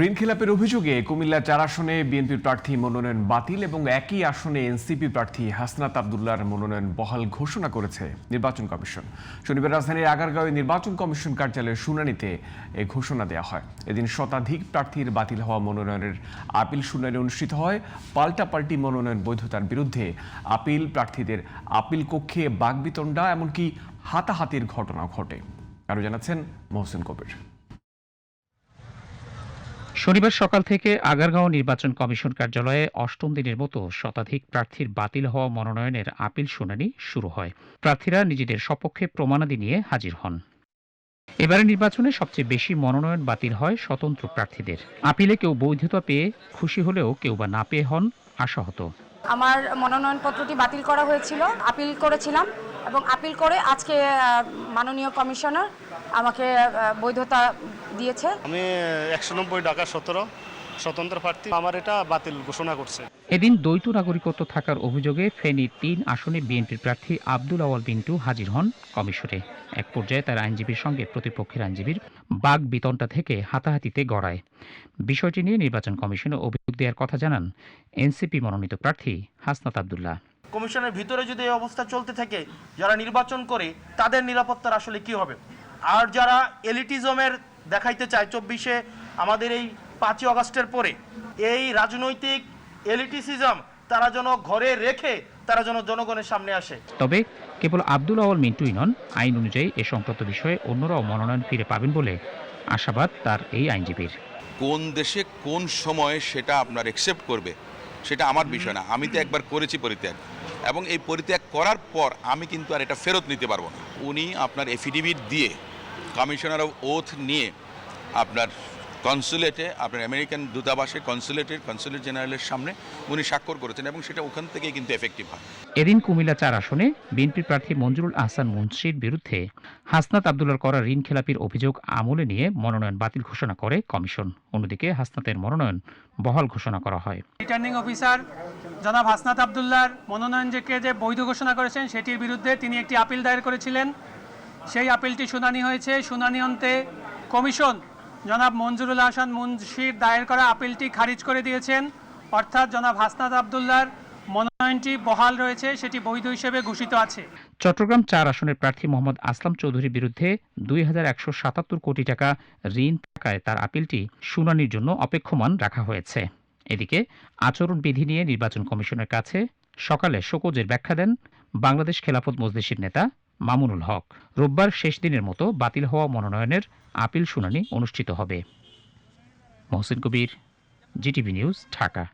ঋণ খেলাপের অভিযোগে কুমিল্লা 4 আসনে বিএনপির প্রার্থী মনোনয়ন বাতিল এবং একই আসনে এনসিপি প্রার্থী হাসনাত আব্দুল্লাহর মনোনয়ন বহাল ঘোষণা করেছে নির্বাচন কমিশন। শনিবার রাজধানীর আগারগাঁওয়ে নির্বাচন কমিশন কার্যালয়ের শুনানিতে এই ঘোষণা দেওয়া হয়। এদিন শতাধিক প্রার্থীর বাতিল হওয়া মনোনয়নের আপিল শুনানি অনুষ্ঠিত হয়। পাল্টাপাল্টি মনোনয়ন বৈধতার বিরুদ্ধে আপিল প্রার্থীদের আপিল কক্ষে বাকবিতণ্ডা এমনকি হাতাহাতির ঘটনা ঘটে। আরও জানাচ্ছেন মহসিন কবির। শনিবার সকাল থেকে আগারগাঁও নির্বাচন কমিশন কার্যালয়ে অষ্টম দিনের মতো শতাধিক প্রার্থীর বাতিল হওয়া মনোনয়নের আপিল শুনানি শুরু হয়। প্রার্থীরা নিজেদের সপক্ষে প্রমাণাদি নিয়ে হাজির হন। এবারে নির্বাচনে সবচেয়ে বেশি মনোনয়ন বাতিল হয় স্বতন্ত্র প্রার্থীদের। আপিলে কেউ বৈধতা পেয়ে খুশি হলেও কেউ বা না পেয়ে হন আশাহত। আমার মনোনয়নপত্রটি বাতিল করা হয়েছিল, আপিল করেছিলাম এবং আপিল করে আজকে মাননীয় কমিশনার আমাকে বৈধতা দিয়েছে। আমি 190 ঢাকা 17 স্বতন্ত্র প্রার্থী, আমার এটা বাতিল ঘোষণা করছে। এদিন দ্বৈত নাগরিকত্ব থাকার অভিযোগে ফেনীর 3 আসনে বিএনপির প্রার্থী আব্দুল আওয়াল বিন্টু হাজির হন কমিশনে। এক পর্যায়ে তার আইনজীবীর সঙ্গে প্রতিপক্ষের আইনজীবীর বাক বিতণ্ডা থেকে হাতাহাতিতে গড়ায়। বিষয়টি নিয়ে নির্বাচন কমিশনে অভিযোগ দেওয়ার কথা জানান এনসিপি মনোনীত প্রার্থী হাসনাত আব্দুল্লাহ। কমিশনের ভিতরে যদি এই অবস্থা চলতে থাকে, যারা নির্বাচন করে তাদের নিরাপত্তার আসলে কি হবে? আর যারা এলিটিজমের দেখাইতে চায় 24-এ আমাদের এই 5ই আগস্টের পরে এই রাজনৈতিক এলিটিসিজম তারা যেন ঘরে রেখে তারা যেন জনগণের সামনে আসে। তবে কেবল আব্দুল আওয়াল মিন্টুই নন, আইন অনুযায়ী এ সংক্রান্ত বিষয়ে অন্যরাও মনোনয়ন ফিরে পাবেন বলে আশাবাদ তার এই আইনজীবীর। কোন দেশে কোন সময়ে সেটা আপনার অ্যাকসেপ্ট করবে সেটা আমার বিষয় না। আমি তো একবার করেছি পরিত্যাগ, এবং এই পরিত্যাগ করার পর আমি কিন্তু আর এটা ফেরত নিতে পারবো না। উনি আপনার এফিডেভিট দিয়ে কমিশনার অফ ওথ নিয়ে আপনার কনসুলেটে, আপনার আমেরিকান দূতাবাসে কনসুলেট জেনারেলের সামনে উনি স্বাক্ষর করেছেন এবং সেটা ওখান থেকেই কিন্তু এফেক্টিভ হয়। এদিন কুমিল্লা 4 আসনে বিএনপি প্রার্থী মঞ্জুরুল আহসান মুন্সির বিরুদ্ধে হাসনাত আব্দুল্লাহর করা ঋণ খেলাপির অভিযোগ আমলে নিয়ে মনোনয়ন বাতিল ঘোষণা করে কমিশন। অন্যদিকে হাসনাতের মনোনয়ন বহাল ঘোষণা করা হয়। রিটার্নিং অফিসার জনাব হাসনাত আব্দুল্লাহর মনোনয়নকে যে বৈধ ঘোষণা করেছেন সেটির বিরুদ্ধে তিনি একটি আপিল দায়ের করেছিলেন। সেই আপিলটি শুনানি হয়েছে। শুনানি অন্তে কমিশন জনাব মঞ্জুরুল আহসান মুন্সির দায়ের করা আপিলটি খারিজ করে দিয়েছেন। অর্থাৎ জনাব হাসনাত আব্দুল্লাহর মনোনয়নটি বহাল রয়েছে, সেটি বৈধ হিসেবে ঘোষিত আছে। চট্টগ্রাম 4 আসনের প্রার্থী মোহাম্মদ আসলাম চৌধুরীর বিরুদ্ধে 2177 কোটি টাকা ঋণ থাকায় তার আপিলটি শুনানির জন্য অপেক্ষমান রাখা হয়েছে। এদিকে আচরণবিধি নিয়ে নির্বাচন কমিশনের কাছে সকালে শোকজের ব্যাখ্যা দেন বাংলাদেশ খেলাফত মজলিসের নেতা মামুনুল হক। রোববার শেষ দিনের মতো বাতিল হওয়া মনোনয়নের আপিল শুনানি অনুষ্ঠিত হবে। মহসিন কবির, জিটিভি নিউজ, ঢাকা।